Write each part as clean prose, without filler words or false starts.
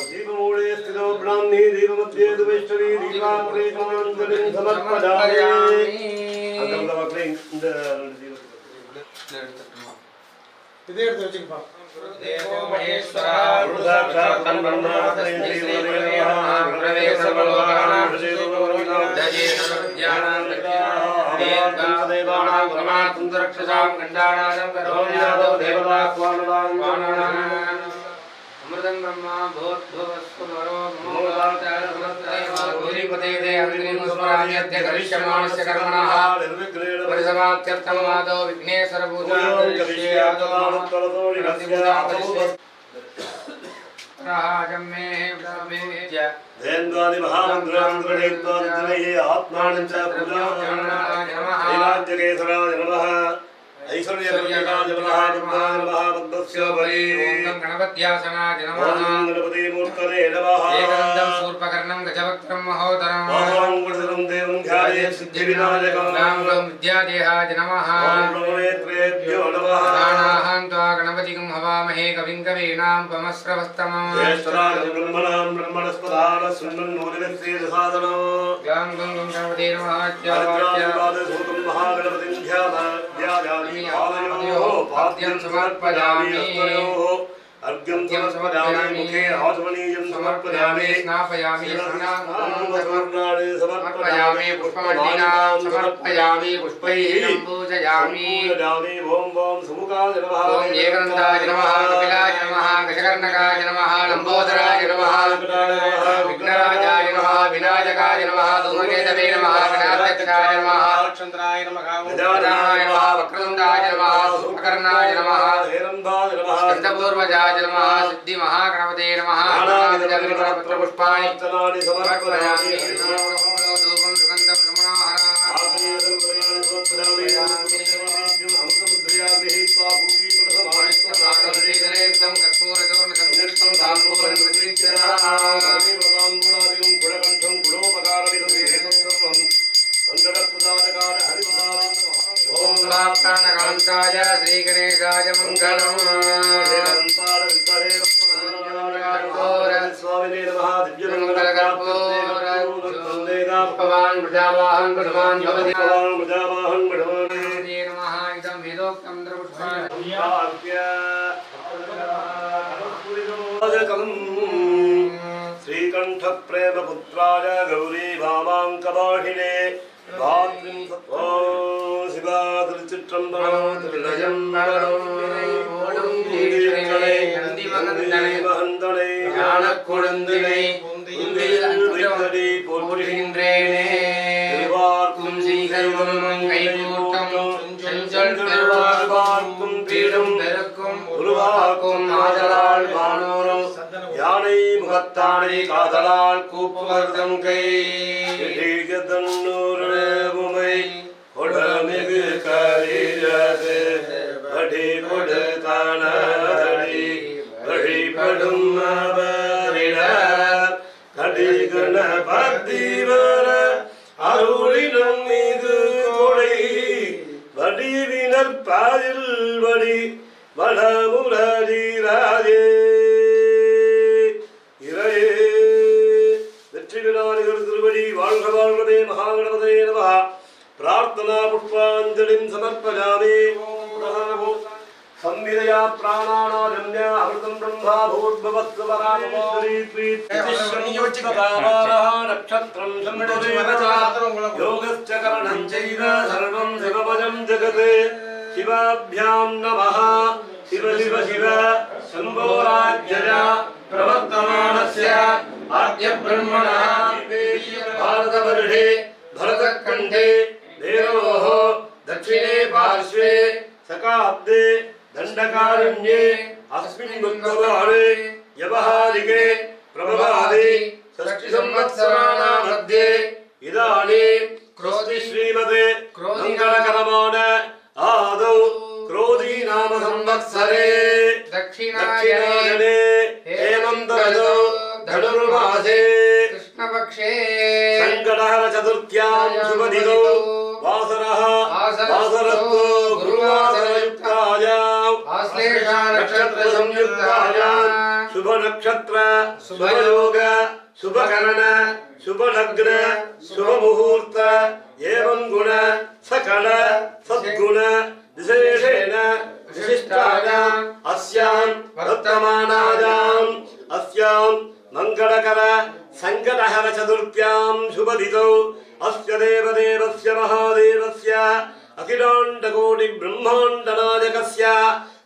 दीपमूले स्थितो ब्राह्मी दीपमध्ये वैष्णवी दीपापुरे कामाञ्जलिं समर्पयामि अगमदवक्ले இந்த இதே எடுத்து வச்சுப்பா தேவோ மகேஸ்வரா புருஷாட்சாத் தன்மன்னா ஸ்ரீ பிரவேச பலோகானாம் தஜேதவித்யானாம் தேவானாம் பிரமாத்தும் ரக்ஷசாம் கண்டானாம் கரோயாதோ தேவதாக்வானாம் अमृतं ब्रह्मा भूर्भुवस्सुवरो भूरिपते देहन्त्रिमुस्मराण्यद्य करिष्यमाणस्य कर्मणः परिसमाप्त्यर्थं माधव विघ्नेश्वर राजं मे विद्य देन्द्वादि महामन्त्रान्त्रणेत्वार्जुनये आत्मानं च पूजाय नमः लीलाद्यकेसराय नमः ऐश्वर्यप्रकाशाय नमः बुद्धाय नमः बुद्धस्य बली ओम गणपत्यासनाय नमः गणपति मूर्तये नमः एकदन्तं शूर्पकर्णं गजवक्त्रं महोदरं ओम गुणधरं देवं ध्याये सिद्धिविनायकं नाम विद्यादेहाय नमः ओम नेत्रेभ्यो नमः प्राणाहं त्वा गणपतिं हवामहे कविं कवीनां पमस्रवस्तमं ज्येष्ठराजं ब्रह्मणां ब्रह्मणस्पदान सुन्नन्नोदिनस्य साधनो गं गं गणपते नमः त्यावाच्यं महागणपतिं ध्यायामि आलयो पाद्यं समर्पयामि अर्घ्यं समर्पयामि मुखे आचमनीयं समर्पयामि स्नापयामि स्नानानि समर्पयामि पुष्पमण्डिनां समर्पयामि पुष्पैः पूजयामि ओम ओम सुमुखाय नमः ओम एकदन्ताय नमः कपिलाय नमः गजकर्णकाय नमः लंबोदराय नमः विघ्नराजाय नमः विनायकाय नमः धूमकेतवे नमः गणाध्यक्षाय नमः चन्द्राय नमः गजाननाय नमः वक्रतुण्डाय नमः सूर्पकर्णाय नमः हेरन्दाय नमः स्कन्दपूर्वजाय नमः सिद्धि महागणपते नमः नानाविधपत्र पुष्पाणि समर्पयामि धूपं सुगन्धं नमोहरामि कर्पूरचूर्णसंयुक्तं ताम्बूलं प्रतीक्षणादिकं कुलकण्ठं कुलोपकारविदं हेतुत्वं मङ्गलप्रदायकाय हरिवदाय ओम प्राणकान्ताय श्रीगणेशाय मङ्गलम् स्वामिने नमः दिव्यमङ्गलकर्पूरं भवान् प्रजावाहं प्रथमान् भवति भवान् प्रजावाहं प्रथमान् नमः इदं वेदोक्तं श्रीकण्ठ प्रेमपुत्राय गौरी भामाङ्कवाहिने भात्रिं शिवा திருச்சிற்றம்பலம் திருநயம்பலம் ஓடும் தீர்த்தனை நந்திமகந்தனை மகந்தனை ஞானக் கொழுந்தினை உந்திரி போற்றுகின்றேனே திருவார்க்கும் சீகர்வம் கைகூட்டம் செஞ்சொல் பெருவாழ்வார்க்கும் பீடும் பெருக்கும் உருவாக்கும் ஆதலால் வானோரும் யானை முகத்தானை காதலால் கூப்புவர்தம் கை தன்னூரை கொடமிகு கரிரது வடி கொடு தானடி வழிபடும் அவரிட கடிகண பத்திவர அருளினம் மீது கொடை வடிவினர் பாயில் வடி வடமுரடிராஜே இறையே வெற்றி விநாயகர் திருவடி வாழ்க வாழ்கவே மகாகணபதே நமः प्रार्थना पुष्पाञ्जलिं समर्पयामि संविदया प्राणानारम्य अमृतं ब्रह्मा भूर्भुवस्वरामोदरीत्रितिश्रंयोचितकामारः नक्षत्रं संवेदः योगश्च करणं चैव सर्वं शिवमयं जगत् शिवाभ्यां नमः शिव शिव शिव शम्भो राज्यया प्रवर्तमानस्य आद्यब्रह्मणः भारतवर्षे भरतखण्डे देवोः दक्षिणे पार्श्वे सकाब्दे दण्डकारण्ये अस्मिन् बुद्धवारे व्यवहारिके प्रभवादि षष्टिसंवत्सराणां मध्ये इदानीं क्रोधि श्रीमते मङ्गलकरमान आदौ क्रोधी नाम संवत्सरे दक्षिणायने हेमन्त ऋतौ धनुर्मासे कृष्णपक्षे संकटहर चतुर्थ्यां शुभदिनौ वासरः वासरत्वो गुरुवासरयुक्तायां आश्लेषा नक्षत्र संयुक्ताय शुभ नक्षत्र शुभ योग शुभ करण शुभ लग्न शुभ मुहूर्त एवं गुण सकल सद्गुण विशेषेण विशिष्टायाम् अस्यां वर्तमानायाम् अस्यां मंगलकर संकटहर चतुर्थ्यां शुभदितौ अस्य देवदेवस्य महादेवस्य अखिलाण्डकोटि ब्रह्माण्डनायकस्य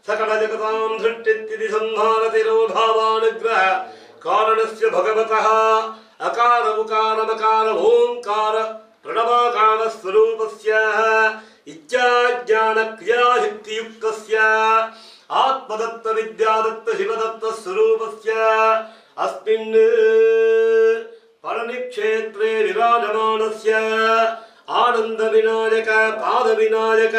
सकल जगतां सृष्टिस्थिति संहारतिरोधावानुग्रह कारणस्य भगवतः अकार उकार मकार ओंकार प्रणवाकार स्वरूपस्य इच्छा ज्ञान क्रिया शक्ति युक्तस्य आत्मदत्त विद्यादत्त शिवदत्त स्वरूपस्य अस्मिन् पळनि क्षेत्रे विराजमानस्य आनंद विनायक पाद विनायक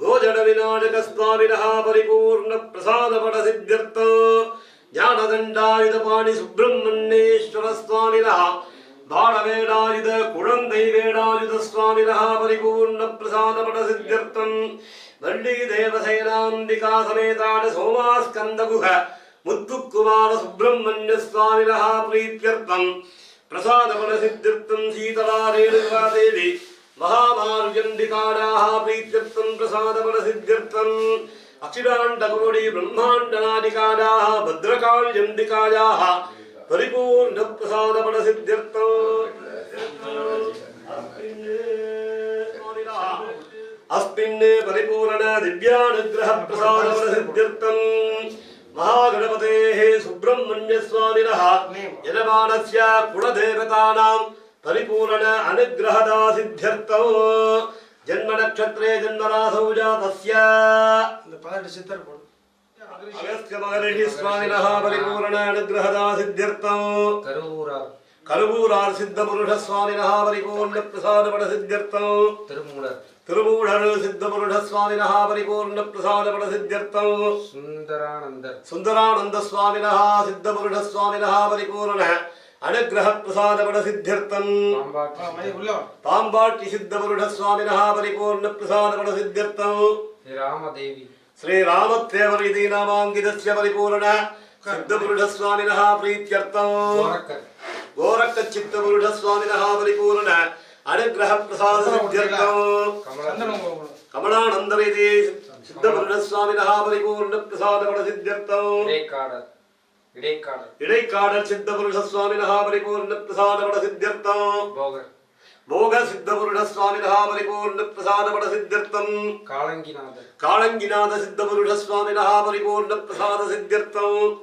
गोजड विनायक स्वामिनः परिपूर्ण प्रसाद पट सिद्ध्यर्थ ज्ञानदंडायुध पाणि सुब्रह्मण्येश्वर स्वामिनः बाणवेणायुध कुळंदै वेणायुध स्वामिनः परिपूर्ण प्रसाद पट सिद्ध्यर्थं वल्ली देवसेनांबिका समेतान सोमास्कंदगुह मुत्तुकुमार सुब्रह्मण्य स्वामिनः प्रीत्यर्थं प्रसाद पट सिद्ध्यर्थं शीतला रेणुका देवी महामार्गंडिकाराः प्रीत्यर्थं प्रसाद पट सिद्ध्यर्थं अखिलाण्डकोटि ब्रह्माण्डनादिकाराः भद्रकाल्यंडिकायाः परिपूर्ण प्रसाद पट सिद्ध्यर्थं अस्मिन् परिपूर्ण दिव्यानुग्रह प्रसाद पट सिद्ध्यर्थं महागणपतेः सुब्रह्मण्य स्वामिनः यजमानस्य कुलदेवतानां परिपूर्ण अनुग्रहदा सिद्ध्यर्थं जन्म नक्षत्रे जन्मरासौ जातस्य अगस्त्य महर्षि स्वामिनः परिपूर्ण अनुग्रहदा सिद्ध्यर्थं करुवूरार सिद्ध पुरुष स्वामिनः परिपूर्ण प्रसाद पट सिद्ध्यर्थं तिरुमूढर सिद्ध पुरुष स्वामिनः परिपूर्ण प्रसाद पट सिद्ध्यर्थं सुंदरानंद स्वामिनः सिद्ध पुरुष स्वामिनः परिपूर्ण अनुग्रह प्रसाद पट सिद्ध्यर्थं पांबाट्टि सिद्ध पुरुष स्वामिनः परिपूर्ण प्रसाद पट सिद्ध्यर्थं श्री रामदेवरिति नामांकितस्य परिपूर्ण सिद्ध पुरुष स्वामिनः प्रीत्यर्थं गोरख चित्त पुरुष स्वामिनः परिपूर्ण अनुग्रह प्रसाद सिद्ध्यर्थं कमलानंदरिति सिद्ध पुरुष स्वामिनः परिपूर्ण प्रसाद पट सिद्ध्यर्थं इडैकाडर सिद्ध पुरुष स्वामिनः परिपूर्ण प्रसाद पट सिद्ध्यर्थं भोग सिद्ध पुरुष स्वामिनः परिपूर्ण प्रसाद पट सिद्ध्यर्थं कालंगिनाथ सिद्ध पुरुष स्वामिनः परिपूर्ण प्रसाद सिद्ध्यर्थं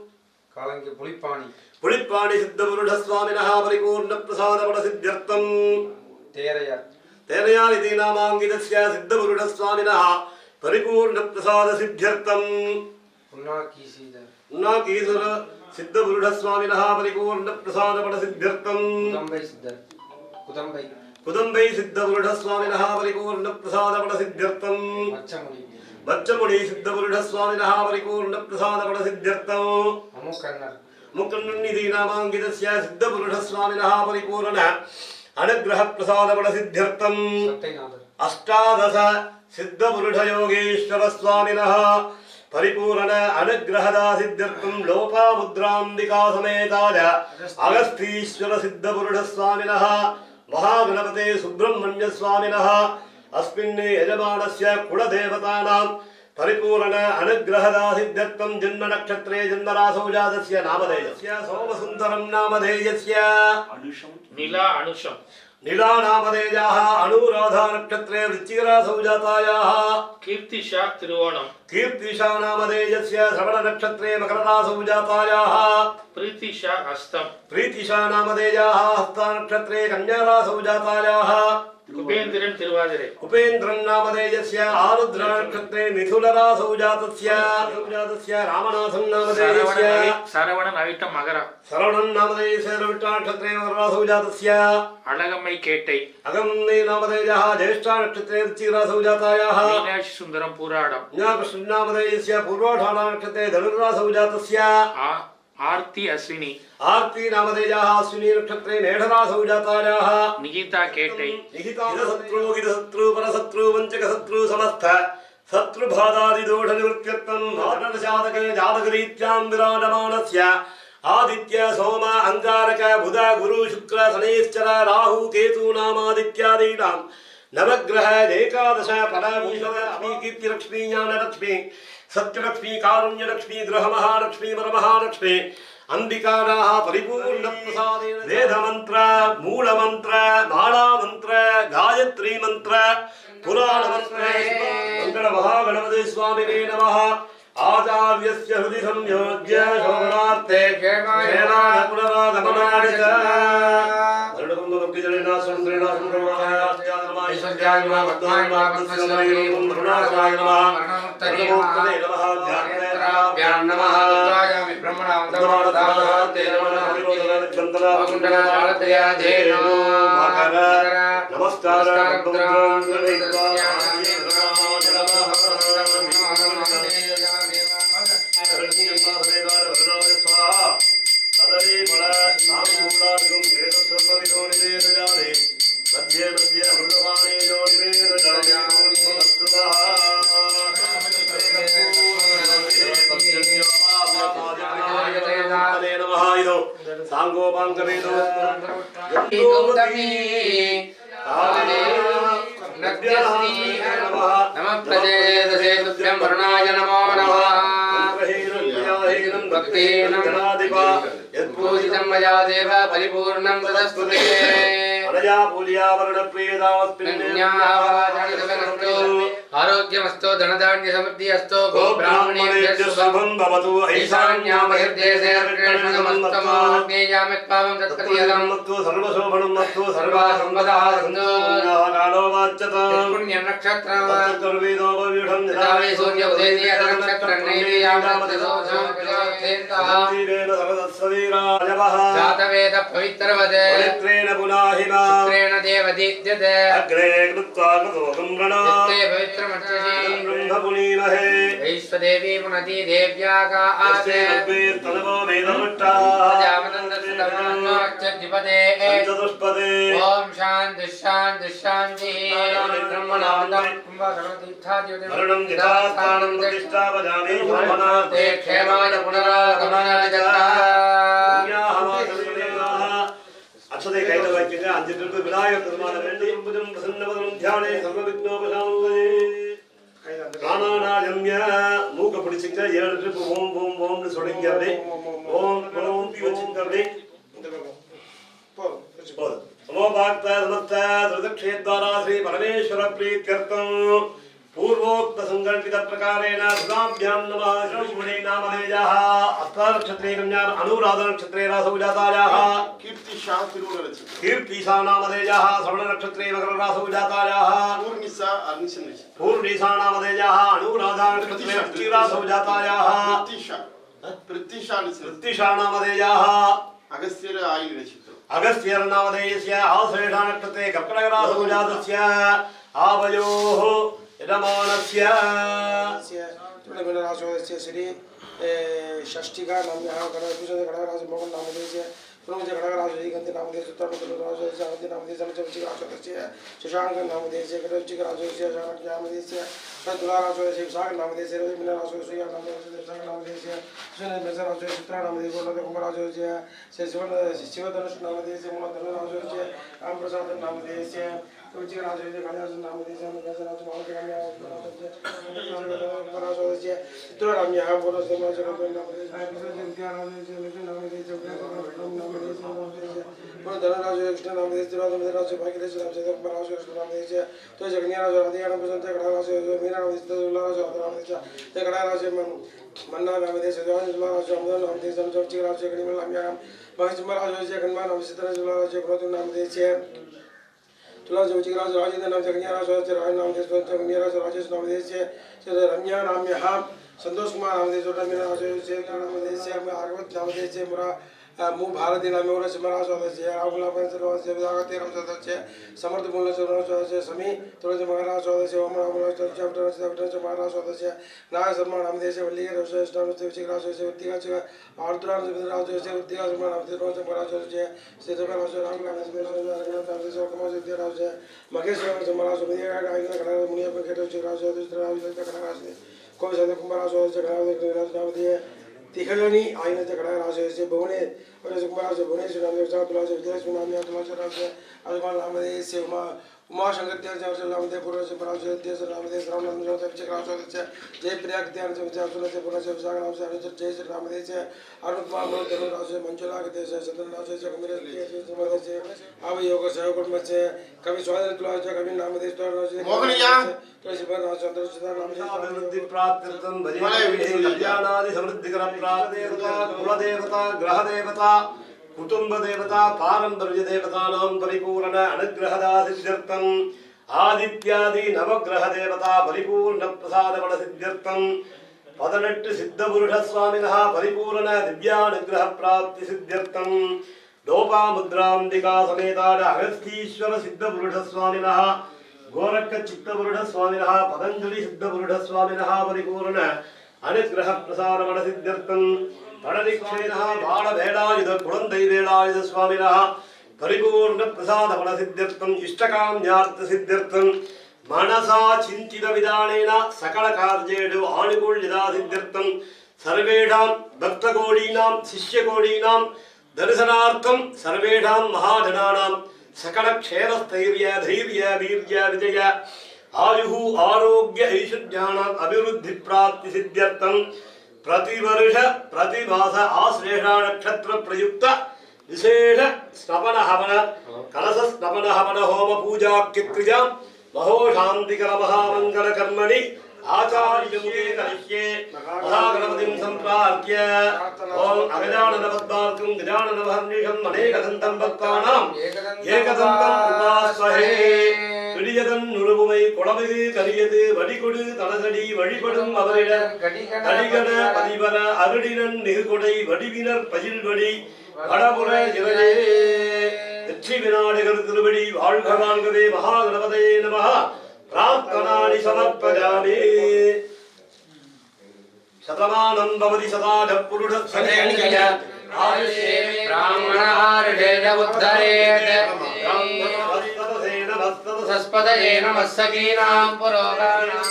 पुलिप्पाणि सिद्ध पुरुष स्वामिनः परिपूर्ण प्रसाद पट सिद्ध्यर्थं तेरयारिति नामांकितस्य सिद्ध पुरुष स्वामिनः परिपूर्ण प्रसाद सिद्ध्यर्थं उन्नाकीसर सिद्ध पुरुष स्वामिनः परिपूर्ण प्रसाद पट सिद्ध्यर्थं कुदंबै सिद्ध पुरुष स्वामिनः परिपूर्ण प्रसाद पट सिद्ध्यर्थं बच्चमुनि सिद्ध पुरुष स्वामिनः परिपूर्ण प्रसाद पट सिद्ध्यर्थं मुकन्निधि नामांकितस्य सिद्ध पुरुष स्वामिनः परिपूर्ण अनुग्रह प्रसाद पट सिद्ध्यर्थं अष्टादश सिद्ध पुरुष योगेश्वर स्वामिनः परिपूर्ण अनुग्रहदा सिद्ध्यर्थं लोपामुद्रांबिका समेताय अगस्तीश्वर सिद्ध पुरुष स्वामिनः महागणपते सुब्रह्मण्य स्वामिनः अस्मिन् यजमानस्य कुलदेवतानां परिपूर्ण अनुग्रहदा सिद्ध्यर्थं जन्म नक्षत्रे जन्मरासौ जातस्य नामधेयस्य सोमसुन्दरं नामधेयस्य नीला नामधेयाः अनुराधा नक्षत्रे वृश्चिकरासौ जातायाः कीर्तिशा नामधेयस्य श्रवण नक्षत्रे मकररासौ जातायाः प्रीतिशा नामधेयाः हस्ता नक्षत्रे कन्यारासौ जातायाः उपेन्द्रन नामधेयस्य आरुद्र नक्षत्रे मिथुनरासौ जातस्य रामनाथन नामधेयस्य सरवणन नामधेयस्य रविट्टा नक्षत्रे मकररासौ जातस्य अळगम्मै केट्टै नामधेयः ज्येष्ठा नक्षत्रे वृश्चिकरासौ जातायाः मीनाक्षि सुन्दरं पूराडं मीनाक्षि नामधेयस्य पूर्वाषाढा नक्षत्रे धनुर्रासौ जातस्य आरती नामधेयाः अश्विनी नक्षत्रे मेढरासौ जातायाः निगिता केट्टै निगिता शत्रु परशत्रु वञ्चक शत्रु समस्त शत्रुबाधादिदोषनिवृत्त्यर्थं मातृजातके जातकरीत्यां विराजमानस्य आदित्य सोम अंगारक बुध गुरु शुक्र शनिश्चर राहु केतु नामादित्यादीनां नवग्रह एकादश फलभूषणलक्ष्मी कीर्तिलक्ष्मी ज्ञानलक्ष्मी सत्यलक्ष्मी कारुण्यलक्ष्मी गृहमहालक्ष्मी वरमहालक्ष्मी अंबिकानाः परिपूर्णप्रसादेन वेदमन्त्र मूलमन्त्र मालामन्त्र गायत्री मन्त्र पुराणमन्त्र मंगलमहागणपति स्वामिने नमः आचार्यस्य हृदि संयोज्य शोभनार्थे पुनरागमनाय नमस्कार मध्य मध्य अमृतपाणे जो निवेद सांगोपांगवेदो नमः प्रजेदसे तुभ्यं वरुणाय नमो नमः भक्तेनं गणाधिपा यत्पूजितं मया देव परिपूर्णं तदस्तु ते अनया पूज्या वर्णप्रियदावस्मिन्यावाचरणस्तु आरोग्यमस्तु धनधान्य समृद्धि अस्तु गो ब्राह्मणेभ्यः शुभं भवतु ऐशान्यामहिर्देशे अर्कणमस्तमाग्नेयामित्पावं तत्कर्यदं मत्तु सर्वशोभनं मत्तु सर्वासंपदाः सन्तु कालो वाच्यत पुण्यं नक्षत्रं सर्वेदो भविषं निदावे सूर्य उदयति नक्षत्रं नैवेयामत्तदोषं कृतेन्तः दीनेन सर्वदस्सवीराजवः जातवेद पवित्रवदे पवित्रेण पुनाहिना शुक्रेण देवदीप्यते अग्रे कृत्वा कृतोकं प्रणा यत्ते पवित्रमर्चसि ब्रह्मपुनीमहे वैश्वदेवी पुनति देव्याका आसे तनवो वेदवृष्टा प्रजापतन्दस्तमनोच्चद्विपदे चतुष्पदे ओम शान्ति शान्ति शान्ति ब्रह्मणान्दं कुम्भकर्णतीर्थादिवदे मरणं जितास्थानं प्रतिष्ठा वदामि शोभनार्थे क्षेमाय पुनरागमनाय अक्षते कैलवाक्येन अंजलिर्पु विनायक निर्माण वेंडी पुजं प्रसन्नवदनं ध्याने सर्वविघ्नोपशान्तये प्राणानायम्य मूक பிடிச்சிங்க 7 ட்ரிப் ஓம் ஓம் ஓம்னு சொல்லுங்க அப்படியே ஓம் ஓம் பி வச்சிங்க அப்படியே போதும் समोपाक्त समस्त त्रिदक्षेद्वारा श्री परमेश्वर प्रीत्यर्थं पूर्वोक्त संकल्पित प्रकारेण सुदाभ्यां नमः श्रीमुने नामधेयाः अष्टानक्षत्रे कन्या अनुराधा नक्षत्रे रासौ जातायाः कीर्तिशा तिरुवनरचि कीर्तिशा नामधेयाः श्रवण नक्षत्रे मकर रासौ जातायाः पूर्णिशा नामधेयाः अनुराधा नक्षत्रे अष्टि रासौ जातायाः पृथ्वीशा नामधेयाः अगस्त्यर आयुः रचितो अगस्त्यर नामधेयस्य आश्लेषा नक्षत्रे कर्कटक रासौ जातस्य आवयोः यजमानस्य तुलमीनराशोदस्य श्री षष्ठिका नाम्यः गणपूजन गणराज मोहन नामधेयस्य पुनः गणराज गंधि नामधेयस्य उत्तरप्रदेश अवधि नामधेयस्य चमचिकाशोदस्य शशांक नामधेयस्य गणचिकाशोदस्य शानक नामधेयस्य तुलाराशोदस्य विशाख नामधेयस्य रविमीनराशोदस्य नामधेयस्य विशाख नामधेयस्य सुनेशराशोदस्य चित्रा नामधेयस्य कुंभराशोदस्य शिवधनुष नामधेयस्य मूलधनुराशोदस्य रामप्रसाद नामधेयस्य तुलसी राजोदय गणराज नामधेयस्य गणराज महाराजस्य चित्रराम्यः बोलस्य नामधेयस्य धनराज कृष्ण नामधेयस्य राज भाग्यदेश राज नामधेयस्य तो जगन्याराज राधियाण प्रसन्न गणराज मीरा नामधेयस्य उल्लाराज नामधेयस्य गणराज मन्ना नामधेयस्य उल्लाराज नामधेयस्य चौचिराज गणिमल नाम्याम महिषमराजस्य गणमान नामधेयस्य उल्लाराज ग्रोथ नामधेयस्य तुलाज उचिराज राजेंद्र नाम जगन्याराज राज नामधेयस्य जगन्याराज राजेश नामधेयस्य रम्या नाम्यः संतोष कुमार नामधेयस्य मीरा नामधेयस्य आर्गवत नामधेयस्य मुरा मु भारती नामे और सिमरा सदस्य राहुल पंचरवस्य विदागते राम सदस्य समर्थ मूल सदस्य समी तुलसी महाराज सदस्य ओम राम चैप्टर महाराज सदस्य नाय शर्मा नाम देश वल्ली रविश्रेष्ठ विचिक राज सदस्य उत्तिका आर्द्रा राज सदस्य उत्तिका शर्मा नाम देश महाराज सदस्य सिद्धका राज राम नाम देश सदस्य कुमार सिद्ध राज महेश महाराज सदस्य गायक कला मुनिया पर केट विचिक राज सदस्य राज कला राज कोई सदस्य कुमार सदस्य राज नाम दिए तिखलनी आयन जगड़ा राजे से भुवने और कुमार से भुवनेश्वर नाम देव तुला से विजयलक्ष्मी नाम या तुला से राज अजमान नाम दे से उमा शंकर देव से नाम दे पूर्व से पराज देव से नाम दे राम नाम से विजय राज से जय प्रिया के ध्यान से विजय सुन से पूर्ण से विशाख नाम से अनुज जय श्री राम दे से अरुण कुमार मोह धनु राज से मंजुला के देश से चंद्र राज से कुमार से समाज से आव योग सहयोग में से कवि स्वाधीन तुला से कवि नाम दे राज से मोहनिया तुलसी पर राज चंद्र से नाम से अभिवृद्धि प्राप्त्यर्थं भजे कल्याणादि समृद्धिकर प्राप्त्यर्थं कुलदेवता ग्रहदेवता कुटुंब देवता पारंपर्य देवतानां परिपूर्ण अनुग्रहदा सिद्ध्यर्थं आदित्यादि नवग्रह देवता परिपूर्ण प्रसाद बल सिद्ध्यर्थं 18 सिद्ध पुरुष स्वामिनः परिपूर्ण दिव्यानुग्रह प्राप्ति सिद्ध्यर्थं लोपामुद्रांबिका समेताड अगस्तीश्वर सिद्ध पुरुष स्वामिनः गोरख चित्त पुरुष स्वामिनः पतंजलि सिद्ध पुरुष स्वामिनः परिपूर्ण अनुग्रह प्रसाद बल सिद्ध्यर्थं पडनिक्षेनः बाण वेलायुध कुलंदै वेलायुध स्वामिनः परिपूर्ण प्रसाद फल सिद्ध्यर्थं इष्टकाम्यार्थ सिद्ध्यर्थं मनसा चिंतित विधानेन सकल कार्येषु आनुकूल्यता सिद्ध्यर्थं सर्वेषां भक्तकोटीनां शिष्यकोटीनां दर्शनार्थं सर्वेषां महाजनानां सकल क्षेमस्थैर्य धैर्य वीर्य विजय आयुः आरोग्य ऐश्वर्याणाम् अभिवृद्धि प्राप्ति सिद्ध्यर्थं प्रतिवर्ष प्रतिमास आश्लेषा नक्षत्र प्रयुक्त विशेष स्नपन हवन कलश स्नपन हवन होम पूजा क्रिया महोशांतिकर महामंगल कर्मणि आचार्युगे करिष्ये महागणपतिं संप्रार्थ्य ओम अगजाननपद्मार्कं गजाननमहर्निशं अनेकदन्तं भक्तानां एकदन्तं उपास्महे விடியதன் நுறுபுமை குளமிகு கரியது வடிகொடு தனதடி வழிபடும் அவரிடம் கடிகன பதிவர அருடினன் நிகுகொடை வடிவினர் பயில்வடி வடபுற இறையே வெற்றி விநாயகர் திருவடி வாழ்க வாழ்கவே மகாகணபதே நமः பிரார்த்தனானி சமர்ப்பயாமி சதமானம் பவதி சதாஜ புருஷ आयुष्ये ब्राह्मणार्हेण उद्धरेत् सस्पदये नमः सखीनां पुरोगाणां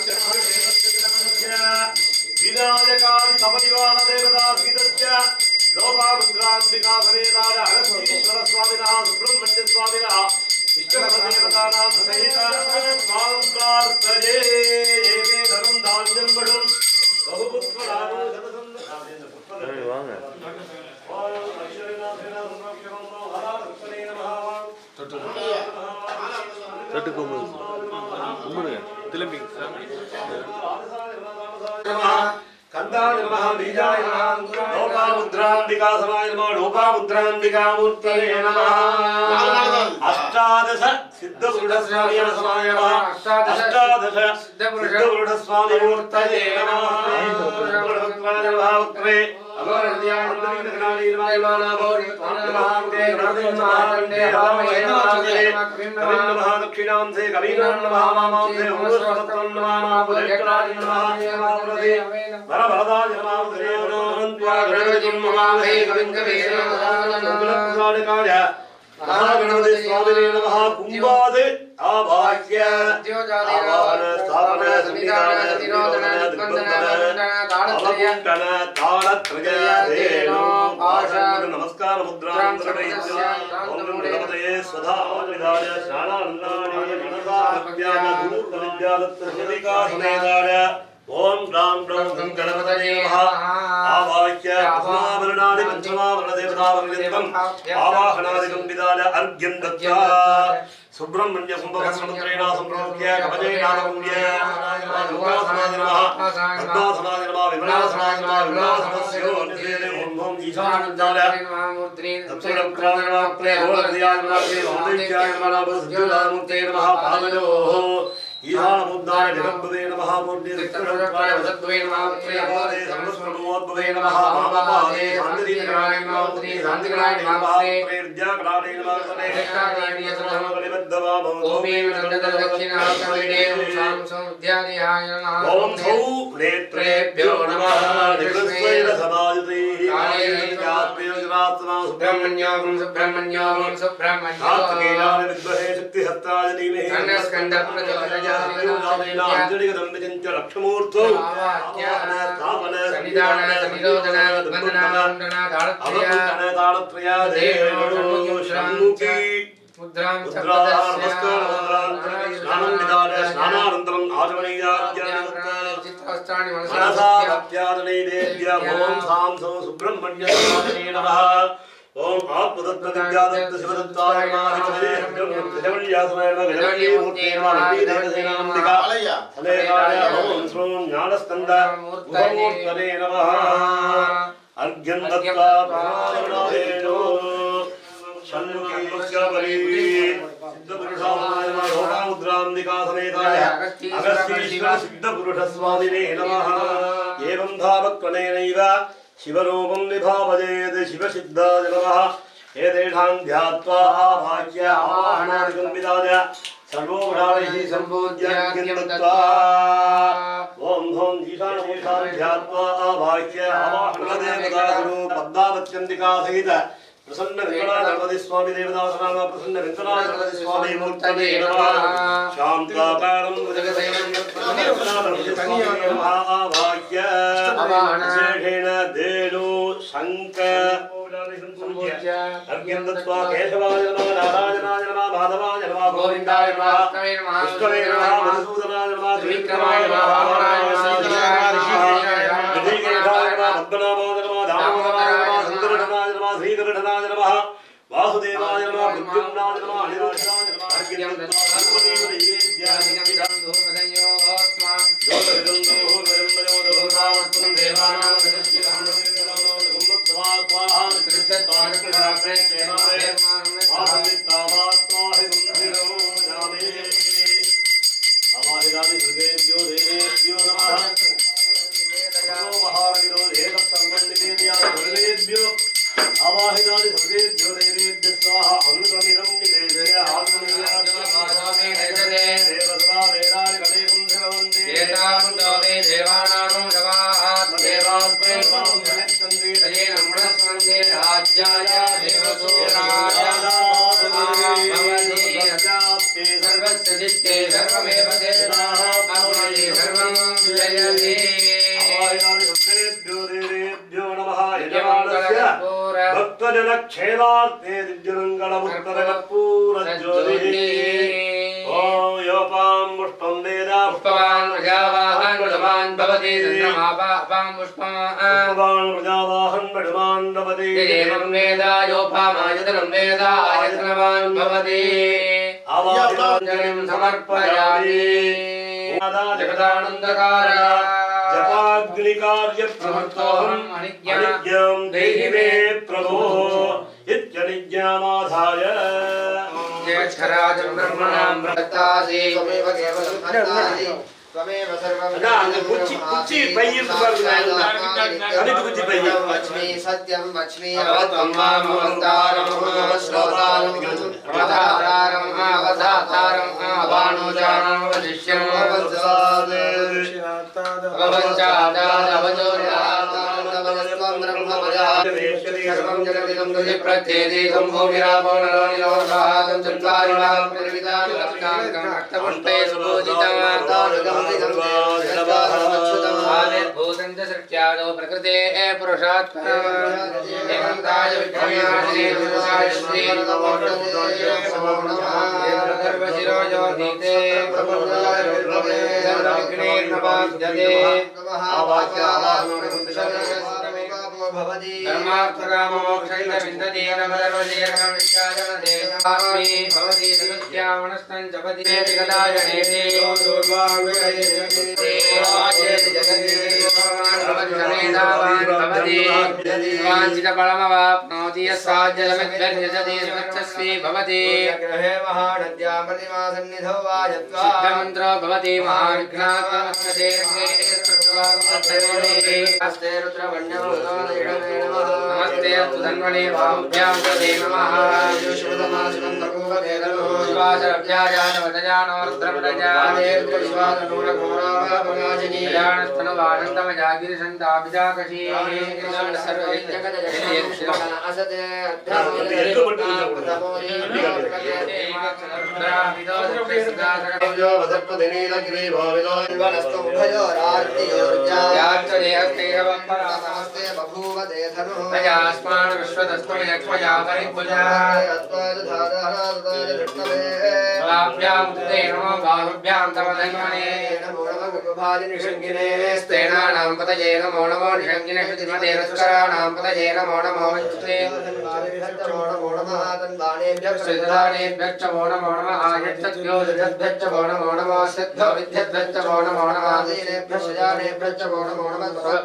विनायकादि सपरिवार देवता सीतस्य लोपामुद्रांबिका समेताद अगस्तीश्वर स्वामिनः सुब्रह्मण्य स्वामिनः इष्टदेव देवतानां सहित मां प्रार्थये एके धनं धान्यं वडुं बहुपुत्रलाभो जतसंधानेन वांग कंदाय नमः बीजाय नमः लोपामुद्रांबिका समाय नमः लोपामुद्रांबिका मूर्तये नमः अष्टादश सिद्ध पुरुष स्वामी समाय नमः अष्टादश सिद्ध पुरुष स्वामी मूर्तये नमः उत्तरे दक्षिणां से कवीनां नमः मामां से ओंकारं नमः भरभरदाय नमः देवनान्त्वा गणपतिं नमामहे कविं कवीनां महागणपति स्वामिने नमः कुंभाद आवाह्य आवाहन स्थापन संविधान तिरोधन दिग्बंधन अवकुंठन तालत्रय धेनु पाशं नमस्कार मुद्रां प्रदयित्वा ओम गणपतये स्वधा निधाय स्नानान्नानि मनसा भक्त्या धूर्त विद्यादत्त सदिका समेताय ओम राम राम गणपतये नमः आवाह्य प्रथमावरणादि पंचमावरण देवतावर्यन्तम् आवाहनादिकं विदाय अर्घ्यं दत्त्वा सुब्रह्मण्य कुंभवस्त्रमुद्रेण संप्रोक्ष्य कवचेनावकुण्य दुर्गासनाय नमः पद्मासनाय नमः विमलासनाय नमः विमलासनस्यो निधेने ओम ओम ईशानञ्जाय तत्सुरप्राय नमः प्रेहोरधियाय नमः प्रेहोरधियाय नमः बसुज्जुलामूर्ते नमः पादयोः ईशानमुद्राय जगद्गुरुवे नमः मूर्तिरुद्राय वसद्गुरुवे नमः प्रियपादे सर्वस्वरूपोद्भवे नमः महापादे शान्तिगणाय नमः शान्तिगणाय नमः प्रेर्ज्यागणाय नमः ओम सौ नेत्रेभ्यो नमः सुब्रह्मण्यं स्नानानन्तरं सुब्रह्मण्य नमः ओम आत्मदत्त शिवदत्ताय ओम श्रों ज्ञानस्कंद गुरुमूर्तये नमः अर्घ्यं दत्त्वा सिद्धपुरुषस्वामिने नमः एवं भावक्रणेनैव शिवरूपं विभावयेत् शिवसिद्धाय नमः एतेषां ध्यात्वा आवाह्य आवाहनादिकं विधाय सर्वोपचारैः सम्पूज्य दत्त्वा ॐ ॐ ईशानमूर्तां ध्यात्वा आवाह्य आवाहनदेवतासुरो पद्मावत्यन्तिका सहित प्रसन्न वेंकटाचलपति स्वामी देवदासनाम प्रसन्न वेंकटाचलपति स्वामी मूर्तये नमः शांताकारं भुजगशयनं आवाह्य विशेषेण देनु शंख अर्घ्यं दत्त्वा केशवाय नमः नारायणाय नमः माधवाय नमः गोविन्दाय नमः विष्णवे नमः मधुसूदनाय नमः त्रिविक्रमाय नमः वामनाय नमः विजयकेशाय नमः पद्मनाभाय नमः दामोदराय नमः सुन्दरधनाय नमः श्रीधरधनाय नमः वासुदेवाय नमः प्रद्युम्नाय नमः अनिरुद्धाय नमः अर्घ्यं दत्त्वा आवाहिनादि सर्वेभ्यो देवेभ्यः स्वाहा अनुगमिनं निवेदय आत्मनिर्भरस्वामी देवस्वा वेदानि कलेकं भगवन्ति एतावन्तो वे देवानां नवात् देवास्मै स्वां समिच्छन्ति तयेन मुणस्वन्ते राज्याय देवसूराय भवति सर्वस्य दिष्टे सर्वमेव देवाः भवति सर्वं जयति आवाहिनादि सर्वेभ्यो देवेभ्यो नमः यजमानस्य भक्तजन क्षेमार्थे दिव्यमङ्गलमुत्तरकर्पूरज्योतिः ॐ योपां पुष्पं वेद पुष्पवान् प्रजावाहन् बलवान् भवति चन्द्रमापां पुष्पवान् प्रजावाहन् बलवान् भवति एवं वेद योपामायतनं वेद आयतनवान् भवति आवाहनाञ्जलिं समर्पयामि जगदानन्दकार जपाग्निकार्यप्रवृत्तोऽहम् अनिज्ञां देहि मे प्रभो इत्यनिज्ञामाधाय ज्येष्ठराजं ब्रह्मणां व्रतासि त्वमेव केवलं भक्तासि त्वमेव सर्वं कुच्ची पय्यिर पारुगा कनितु कुच्ची पय्यि वच्मि सत्यं वच्मि अवत्वं मामवतारं श्रोतारं प्रवतारं अवधातारं अवानुजानं वदिष्यं अववञ्चादादवजोर्यातां ब्रह्ममयादेश्वरि सर्वं जगदिदं तुझे प्रत्येदिकं भूमिरापोणलोनिलोकादं चत्वारिणां प्रविदां लक्ष्णाङ्कं अष्टपुष्पे सुपूजितं आविर्भूतं च सृष्ट्यादौ प्रकृतेः पुरुषात् परं ताय विक्रम्याणि सर्वशिरो ज्योतिते सर्वविघ्नेर्नवाद्यते धर्मार्थकामोक्षैतविन्दतीरमदर्वशीरमविश्वाजनदेवास्मि भवति धनुष्यावणस्तं जपति गदायनेति वाञ्छितफलमवाप्नोति प्राप्नोति यस्वाज्यमिद्भिर्यजति स्वच्छस्वी भवति ग्रहे महानद्यां प्रतिमासन्निधौ वाजत्वा सिद्धमन्त्रो भवति महाविघ्नात्मनस्ते हस्ते रुद्रवण्यमुदोदयणे नमः नमस्ते सुधन्वने बाहुभ्यां तदे नमः शिवतमाशिवं भगवते नमः शिवाशरभ्याजानवदजानो रुद्रमदजाने विश्वासनूरघोरापनाशिनी जानस्तनुवानन्दमजागिरिशन्ताभिजाकशी असते नमस्ते बभूव ते धनुः तजास्मान् विश्वतस्मै लक्ष्मया परिभुजा बलाभ्यां ते नमो बाहुभ्यां तव धन्वने स्तेनानां पतये नमो नमो निषङ्गिने श्रुतिमते रस्कराणां पतये नमो नमो विष्णुते श्रीधराणेभ्यश्च वो नमो नमः आयच्छद्भ्यो जगद्भ्यश्च वो नमो नमः सिद्धो विद्यद्भ्यश्च वो नमो नमः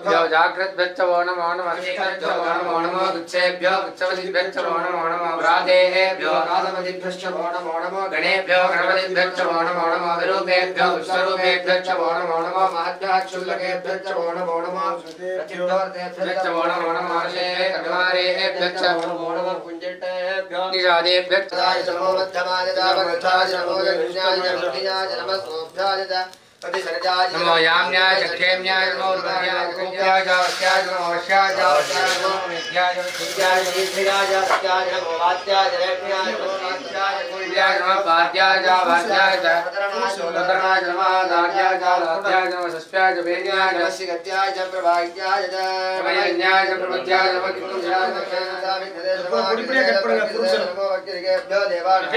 भ्यो जाग्रद्भ्यश्च वो नमो नमः सिद्धभ्यो वो नमो नमः गुच्छेभ्यो गुच्छवदिभ्यश्च वो नमो नमः व्रातेभ्यो राधवदिभ्यश्च वो नमो नमः गणेभ्यो गणपतिभ्यश्च वो नमो नमः विरूपेभ्यो विश्वरूपेभ्यश्च वो नमो नमः महद्भ्यः क्षुल्लकेभ्यश्च वो नमो नमः प्रतिभ्योर्तेभ्यश्च वो नमो नमः ऋषेभ्यः कविमारेभ्यश्च वो नमो नमः कुञ्जिटेभ्यो निषादेभ्यश्च नमो मध्यमाय दावगच्छाय नमो जगन्याय जगन्याय नमः सोभ्याय नमो याम्याय चक्षेम्याय नमो रुद्राय गोप्याय जावस्याय नमो वश्याय जावस्याय नमो मेघ्याय विद्याय ीर्घयाय सत्याय नमो वात्याय जयज्ञाय नमो वात्याय कुल्याय नमः पाद्याय जावाद्याय सुदर्णाय नमः दार्याय जालाद्याय नमः सस्याय वेद्याय नमस्य गत्याय च प्रभाग्याय च नमयज्ञाय च प्रबुद्ध्याय नमः किन्तुभ्याय नमो वक्तिकेभ्यो देवानां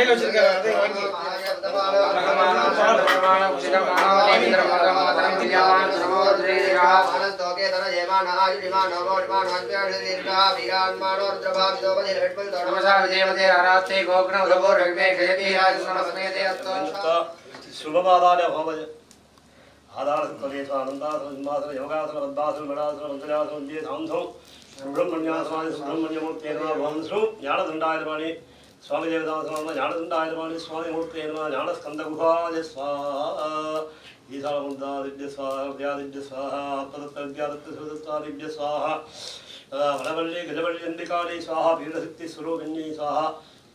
शुभमादाय होमज आधारसंतलेशानन्दासन योगासन वद्दासन मडासन मंत्रासन वन्दे धामधौ सुब्रह्मण्यासनाय सुब्रह्मण्यमूर्ते नमः भवंसु ज्ञानदण्डाय नमः स्वामी देवदासन ज्ञानदण्डाय नमः स्वामी मूर्ते नमः ज्ञानस्कन्दगुहाय स्वाहा ईशानमुद्रादिभ्य स्वाहा विद्यादिभ्य स्वाहा पदत्तविद्यादत्तसुरदत्तादिभ्य स्वाहा वनवल्ली गजवल्ली अंबिकाली स्वाहा वीरशक्तिस्वरूपिण्यै स्वाहा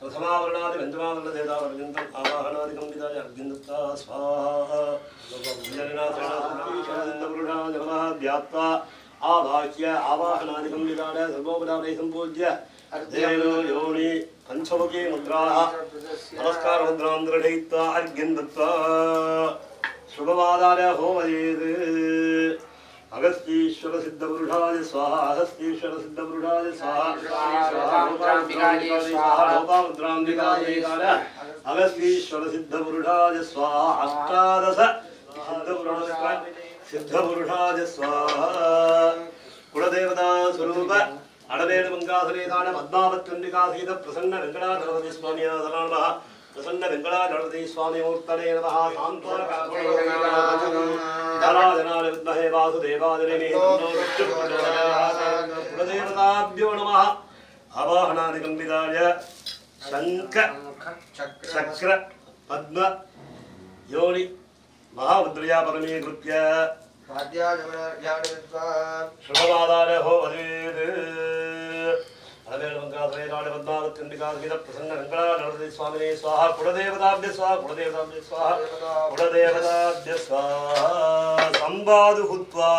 प्रथमावरणादि पञ्चमावरणदेवतापर्यन्तम् आवाहनादिकं विदाय अर्घ्यन्दत्ता स्वाहा जननाथनाथपुरुषाय नमः ध्यात्वा आवाह्य आवाहनादिकं विदाय सर्वोपदानै सम्पूज्य अर्धेनो योनि पञ्चमुखी मुद्राः नमस्कारमुद्रां दृढयित्वा अर्घ्यन्दत्वा शुभवादाय होमयेत् अगस्तीश्वर सिद्धपुरुषाय स्वाहा अगस्तीश्वर सिद्धपुरुषाय स्वाहा लोपामुद्राम्बिकायै स्वाहा अगस्तीश्वर सिद्धपुरुषाय स्वाहा अष्टादश सिद्धपुरुषाय स्वाहा कुलदेवता स्वरूप अडवेण मंगासनेतान पद्मावत्कण्डिकासहित प्रसन्न वेङ्कटाचलपति स्वामी नमः प्रसन्न वेङ्कटाचलपति स्वामी मूर्तये नमः धराजनाय विद्महे वासुदेवाय कुलदेवताभ्यो नमः आवाहनादिकं विदाय शङ्ख चक्र पद्म योनि महामुद्रया परमीकृत्य शुभवादाय होमयेत् प्रसन्न वेङ्कटाचलपति स्वामिने स्वाहा कुलदेवताभ्य स्वाहा कुलदेवताभ्य स्वाहा कुलदेवताभ्य स्वाहा संवादु हुत्वा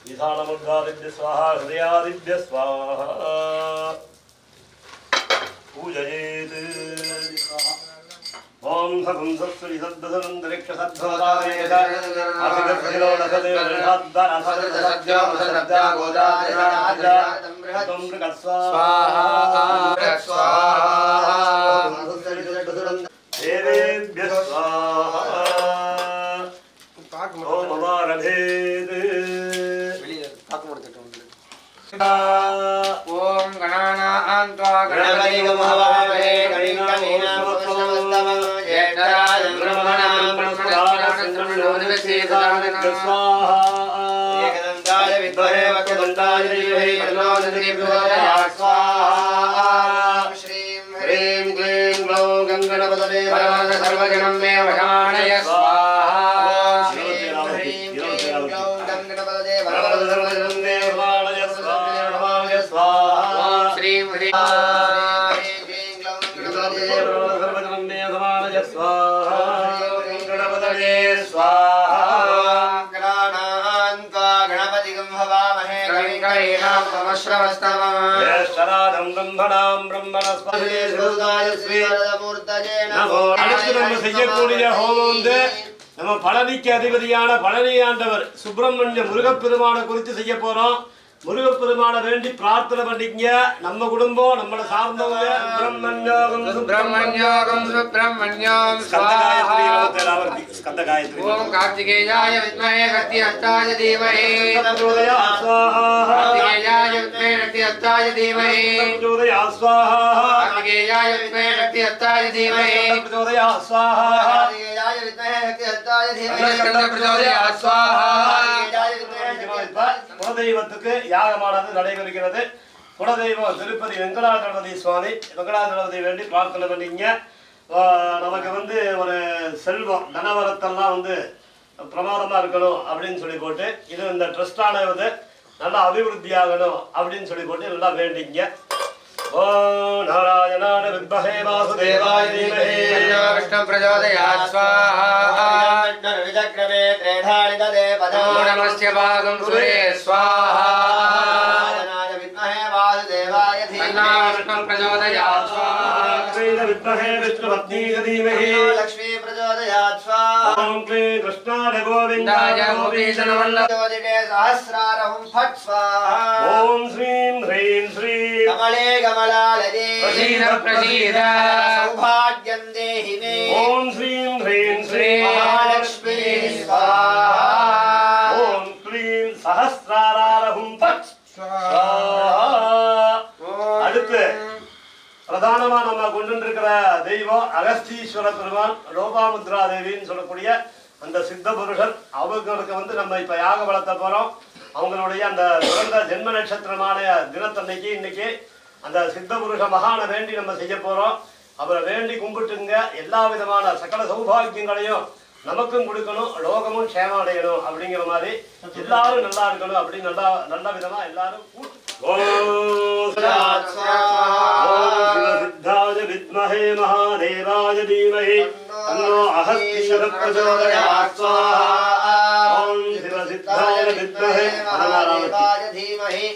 विधानमुद्रादिभ्य स्वाहा हृदयादिभ्य स्वाहा पूजयेत् ओम सगुं सत्सरि सद्दसनन्दरिक्ष सद्भवतारेद आसिदस्तिलोडसदे वृषाद्दर असदसद्यो मुसदब्दा गोदाद्राजा तम स्वाहा स्वाहा देवेभ्यः स्वाहा ओम अवारभेद ओम गणानां त्वा गणपतिं हवामहे कविं कवीनामुपमस्तमं ज्येष्ठराज ब्रह्मणां ब्रह्मणस्पदानसंक्रमणोदिवसे सदाननं स्वाहा एकदन्ताय विद्महे वक्रतुण्डाय देवाय धीमहि तन्नो दन्ति प्रचोदयात् स्वाहा श्रीं ह्रीं क्लीं ग्लौं गङ्गणपतये परमर्थ सर्वजनं मे वशानय स्वाहा श्रीं ह्रीं क्लीं ग्लौं गङ्गणपतये परमर्थ सर्वजनं मे वशानय स्वाहा श्रीं ह्रीं क्लीं ग्लौं गङ्गणपतये परमर्थ सर्वजनं मे वशानय स्वाहा गणपतये स्वाहा गणानान्त्वा गणपतिं हवामहे कविकवीनां तमश्रवस्तमः ज्येष्ठराजं ब्रह्मणां ब्रह्मणस्पतिये सुहृदाय श्री श्रीमूर्तये நமோ அடுத்து நம்ம செய்யக்கூடிய ஹோமம் வந்து நம்ம பழனிக்கு அதிபதியான பழனி ஆண்டவர் சுப்பிரமணிய முருகப்பெருமானை குறித்து செய்ய போறோம். முருகப்பெருமானை வேண்டி பிரார்த்தனை பண்ணிக்கங்க. நம்ம குடும்பம் நம்மள சார்ந்தவங்க பிரம்மண்யோகம் सुब्रह्मण्योगं सुब्रह्मण्यं ஸ்கந்தகாயத்ரி स्वाहा 27 ஸ்கந்தகாயத்ரி ओम कार्तिकेयाय विद्महे शक्तिहस्ताय धीमहि பிரச்சோதயா ஸ்வாஹா कार्तिकेयाय विद्महे शक्तिहस्ताय धीमहि பிரச்சோதயா ஸ்வாஹா कार्तिकेयाय विद्महे शक्तिहस्ताय धीमहि பிரச்சோதயா ஸ்வாஹா कार्तिकेयाय विद्महे शक्तिहस्ताय धीमहि स्कंद प्रचोदयात् स्वाहा कार्तिकेयाय विद्महे குலதெய்வத்துக்கு யாகமானது நடைபெறுகிறது. குலதெய்வம் திருப்பதி வெங்கடாஜலபதி சுவாமி. வெங்கடாஜலபதி வேண்டி பிரார்த்தனை பண்ணிங்க. நமக்கு வந்து ஒரு செல்வம் தனவரத்தெல்லாம் வந்து பிரமாதமா இருக்கணும் அப்படின்னு சொல்லி போட்டு இது இந்த ட்ரஸ்டான வந்து நல்லா அபிவிருத்தி ஆகணும் அப்படின்னு சொல்லி போட்டு நல்லா வேண்டிங்க. ஓம் நாராயணாய வித்மஹே வாசுதேவாய தீமஹி विष्णु प्रचोदयात् स्वाहा विचक्रमे त्रेधानि ददे पदो नमस्य भागं सुरे स्वाहा नारायणाय विद्महे वासुदेवाय धीमहि विष्णु प्रचोदयात् स्वाहा विद्महे विष्णुपत्नीक धीमहि लक्ष्मी प्रचोदयात् स्वाहा ओम क्लीं कृष्णाय गोविन्दाय गोपीशनवल्लभ ज्योतिषे सहस्रारहुं फट् स्वाहा ओम श्रीं ह्रीं श्रीं कमले कमलालये प्रसीद प्रसीद सौभाग्यं देहि मे ओम श्रीं ह्रीं श्रीं महालक्ष्मी स्वाहा ओम क्लीं सहस्रारहुं फट् स्वाहा அடுத்து பிரதானமா நம்ம கொண்டிருக்கிற தெய்வம் அகஸ்தீஸ்வர பெருமான் லோபாமுத்ரா தேவின்னு சொல்லக்கூடிய அந்த சித்த புருஷர். அவங்களுக்கு வந்து நம்ம இப்ப யாக வளர்த்த போறோம். அவங்களுடைய அந்த பிறந்த ஜென்ம நட்சத்திரமான தினத்தன்னைக்கு இன்னைக்கு அந்த சித்த புருஷ மகானை வேண்டி நம்ம செய்ய போறோம். அவரை வேண்டி கும்பிட்டுங்க. எல்லா விதமான சகல சௌபாகியங்களையும் நமக்கும் கொடுக்கணும், லோகமும் க்ஷேமம் அடையணும் அப்படிங்கிற மாதிரி எல்லாரும் நல்லா இருக்கணும் அப்படின்னு நல்ல விதமா எல்லாரும் सिद्धाय विद्महे महादेवाय धीमहि तन्नो अहस्तीश्वर प्रचोदयात् स्वाहा ओम शिवसिद्धाय विद्महे महादेवाय धीमहि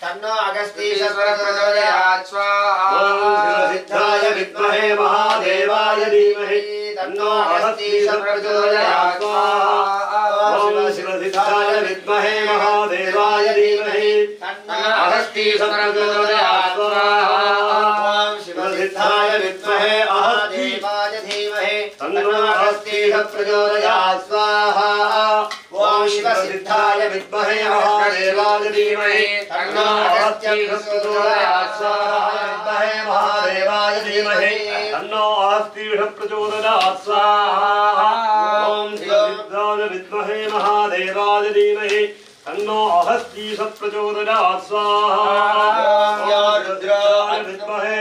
तन्नो अगस्तीश्वर प्रचोदयात् स्वाहा ओम शिवसिद्धाय विद्महे महादेवाय धीमहि तन्नो अहस्तीश्वर प्रचोदयात् स्वाहा ओम शिवसिद्धाय विद्महे महादेवाय धीमहि तन्नो अगस्तीश्वर प्रचोदयात् स्वाहा ओम शिवसिद्धाय विद्महे महादेवाय धीमहि तन्नो अगस्तीश्वर प्रचोदयात् स्वाहा ओम शिवसिद्धाय विद्महे महादेवाय धीमहि तन्नो अगस्तीश्वर प्रचोदयात् स्वाहा विद्महे महादेवाय धीमहि तन्नो अगस्तीश्वर प्रचोदयात् स्वाहा ओम शिवसिद्धाय विद्महे महादेवाय धीमहि तन्नो अगस्तीश्वर प्रचोदयात् स्वाहा ओम रुद्राय विद्महे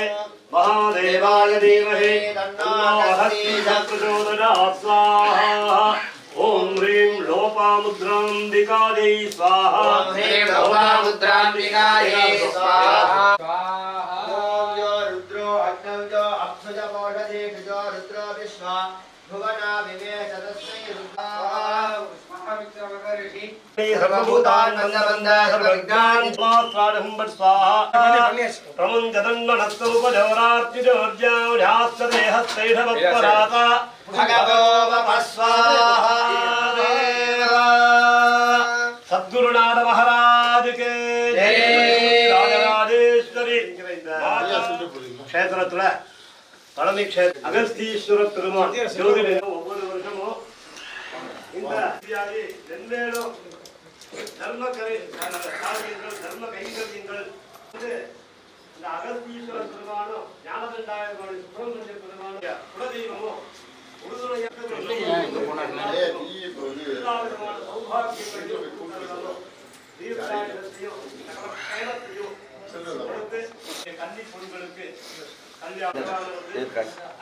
महादेवाय धीमहि तन्नो अगस्तीश्वर प्रचोदयात् स्वाहा ओम ह्रीं लोपामुद्राम्बिकायै स्वाहा ह्रीं लोपामुद्राम्बिकायै स्वाहा ओम यो रुद्रो अग्नव्यो अप्सुजमोषधेषुजो रुद्रो विश्वा भुवना विवेशदस्मै सर्वभूतानन्दवन्दः सर्वज्ञान् स्वास्त्राडं वट् स्वाहा प्रमुञ्जतन्ननस्तरूपजवरार्चिजोर्जाव्यास्तदेहस्तैषवत्पराता भगवो वपस्वाहा सद्गुरुनाथ महाराज के जय राजराजेश्वरी क्षेत्रத்துல பழனி க்ஷேத்திர அகஸ்தீஸ்வர பெருமான் ஜோதிடம் ஒவ்வொரு வருஷமும் இந்த வெவ்வேறு தர்ம காரியங்கள் தர்ம கைங்கரியங்கள் வந்து இந்த அகஸ்தீஸ்வர பெருமானும் ஞானதண்டாய சுப்பிரமணிய பெருமானும் குலதெய்வமும் உறுதுணையாக எல்லா விதமான சௌபாகியங்களையும் தீர்த்தாயத்தையும் பயணத்தையும் கொடுத்து கன்னி பொண்களுக்கு கல்யாணம்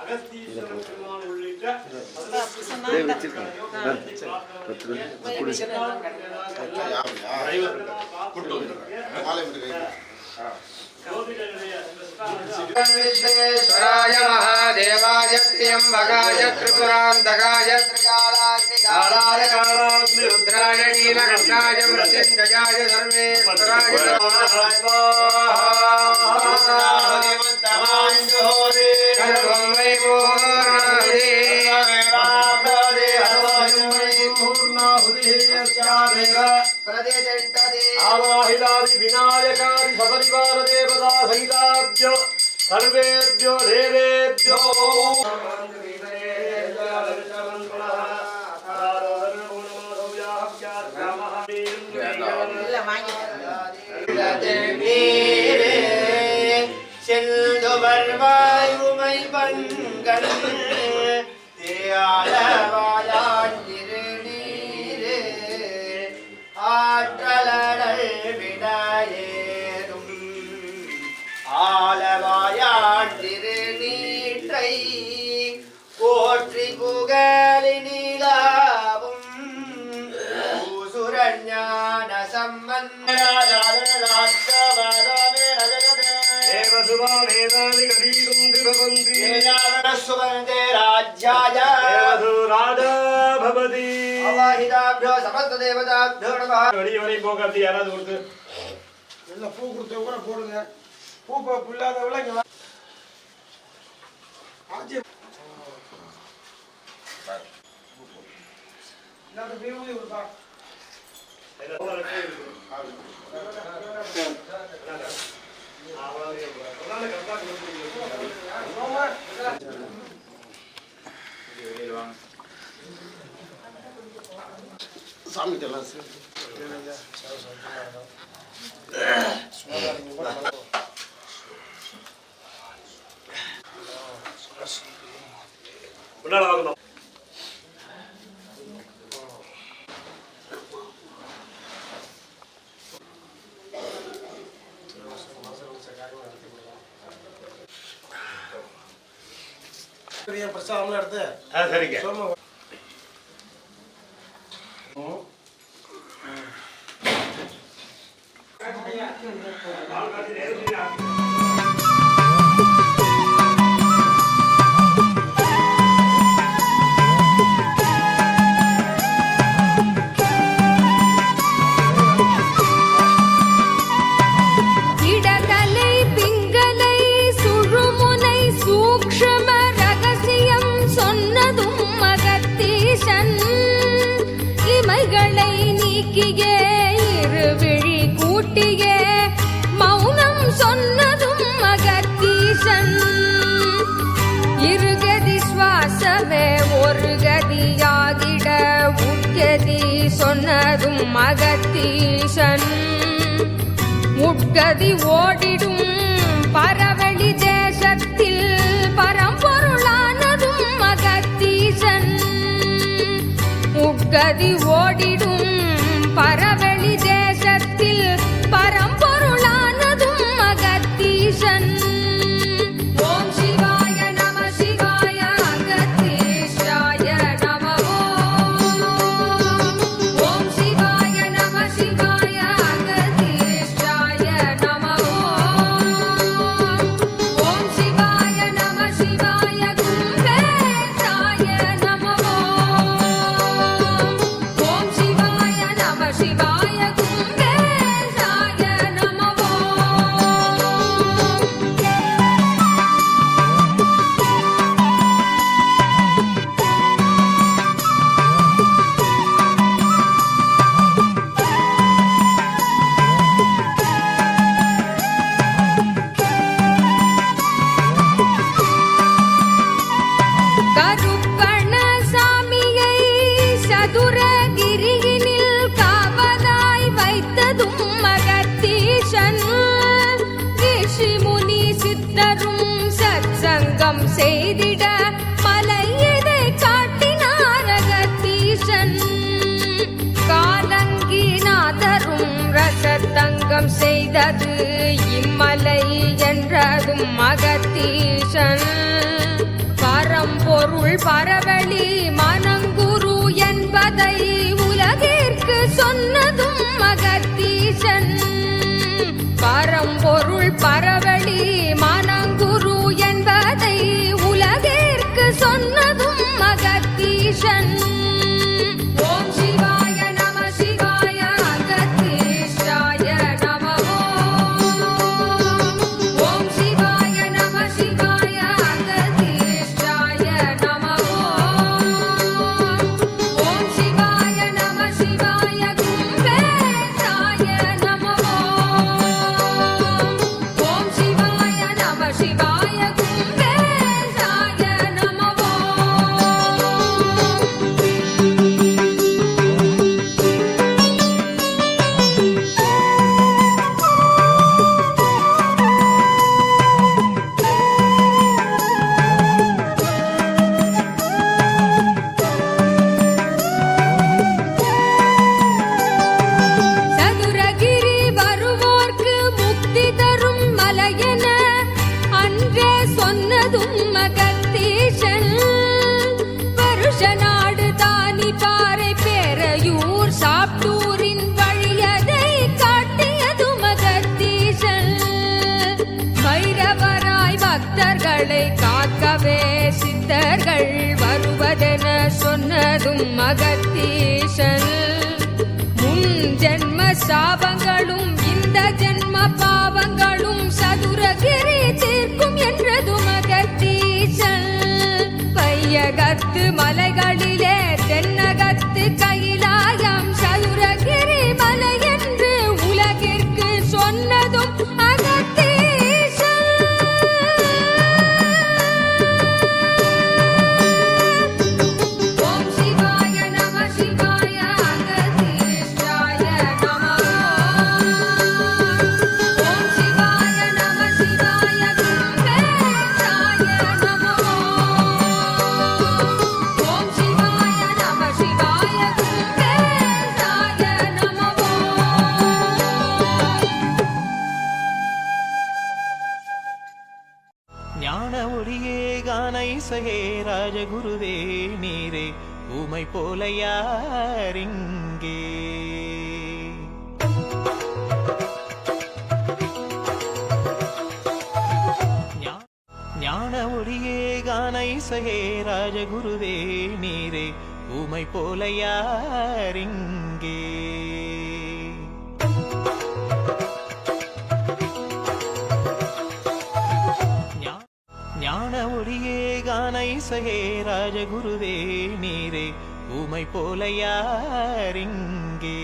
அகஸ்தீஸ்வரர் பெருமான் உள்ளிட்ட विश्वेश्वराय महादेवाय त्र्यंबकाय त्रिपुरान्तकाय त्रिकालाग्निकालाय कालाग्नि रुद्राय नीलकण्ठाय मृत्युञ्जयाय सर्वेश्वराय सर्वं वै आवाहितादि विनायकादि सपरिवार देवता सहिताभ्यो सर्वेभ्यो देवेभ्यो செல்லுவர்வாய் உமை பண்கள் திருநீரே ஆற்றலடல் விடாயேறும் ஆலவாயான் திருநீற்றை போற்றி புகழினிலாவும் பூசுரஞான சம்பந்த देवसुवामेधानि कलीकुन्ति भवन्ति सुवन्दे राज्याय राजा भवति अवाहिताभ्यो समस्त देवताभ्यो नमः वड़ी वड़ी पो कर दिया यार दूर से எல்லாம் பூ கொடுத்தவங்க கூட போடுங்க பூ இல்லாதவங்கள இங்க வா. ஆச்சி நான் விரும்பி கொடுப்பா சாமி தெல்லாம் முன்னால வாங்கணும் பிரசாதம்லாம் எடுத்து சரிங்க சோம சொன்னதும் மகத்தீசன் முட்கதி ஓடிடும் பரவழி தேசத்தில் பரம்பொருளானதும் மகத்தீசன் முட்கதி ஓடிடும் பரவழி தேசத்தில் பரம்பொருளானதும் மகத்தீசன் செய்திட மலையதை காட்டினார் அகத்தீசன் காலங்கிநாதரும் ரச யாகம் செய்தது இம்மலை என்றதும் அகத்தீசன் பரம்பொருள் பரவழி மனங்குரு என்பதை உலகிற்கு சொன்னதும் அகத்தீசன் பரம்பொருள் பரவழி மனங்குரு என்பதை உலகிற்கு சொன்னதும் அகத்தீசன் ஓம் சிவாய நம சிவாய அகத்தீஷாய நம ஓம் சிவாய நம சிவாய அகத்தீஷாய நம ஓம் சிவாய நம சிவாய கும்பேஷாய நம ஓம் சிவாய நம சிவாய கும்பேஷாய நம சதுரகிரி வருவோர்க்கு முக்தி தரும் மலையென அன்றே சொன்னதும் அகத்தீசன் வருஷ நாடு தானி பாறை பேரையூர் சாப்டூரின் வழியதை காட்டியதும் அகத்தீசன் பைரவராய் பக்தர்களை காக்கவே சித்தர்கள் வருவதென சொன்னதும் அகத்தீசன் முன் ஜென்ம சாபங்களும் இந்த ஜென்ம பாவங்களும் சதுரகிரி தீர்க்கும் என்றதும் அகத்தீசன் பையகத்து மலைகளிலே தென்னகத்து கைலாயம் சதுரகிரி மலை என்று உலகிற்கு சொன்னதும் அகத்தீசன் ஓம் சிவாய நம சிவாய அகத்தீஷாய நம ஓம் சிவாய நம சிவாய கும்பேஷாய நம ஓம் சிவாய நம சிவாய கும்பேஷாய நம ஞான ஒளியே கான இசையே ராஜகுருவே நீரே உமை போல யாரிங்கே ஞான ஒளியே கான இசையே ராஜகுருவே நீரே உமை போல யாரிங்கே ஞான ஒளியே கான இசையே ராஜகுருவே நீரே உமை போல யாரிங்கே